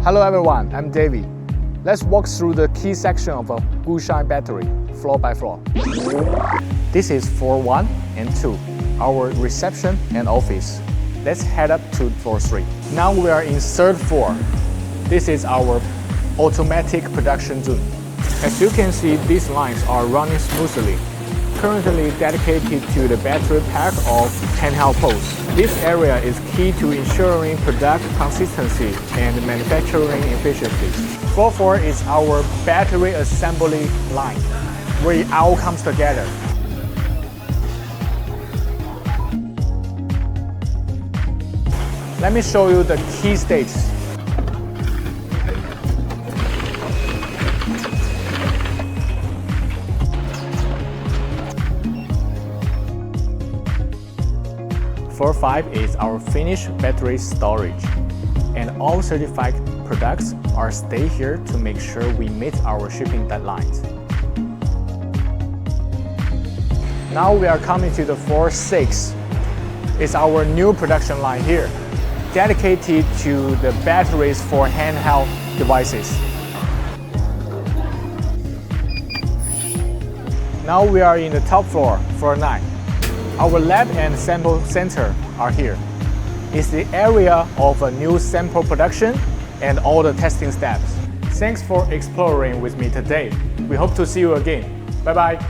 Hello everyone, I'm Davey. Let's walk through the key section of a Gushine battery, floor by floor. This is floor 1 and 2, our reception and office. Let's head up to floor 3. Now we are in third floor. This is our automatic production zone. As you can see, these lines are running smoothly, currently dedicated to the battery pack of handheld poles. This area is key to ensuring product consistency and manufacturing efficiency. Floor 4 is our battery assembly line, where it all comes together. Let me show you the key stages. Floor 5 is our finished battery storage, and all certified products are stay here to make sure we meet our shipping deadlines. Now we are coming to the floor 6. It's our new production line here, dedicated to the batteries for handheld devices. Now we are in the top floor, floor 9. Our lab and sample center are here. It's the area of a new sample production and all the testing steps. Thanks for exploring with me today. We hope to see you again. Bye-bye.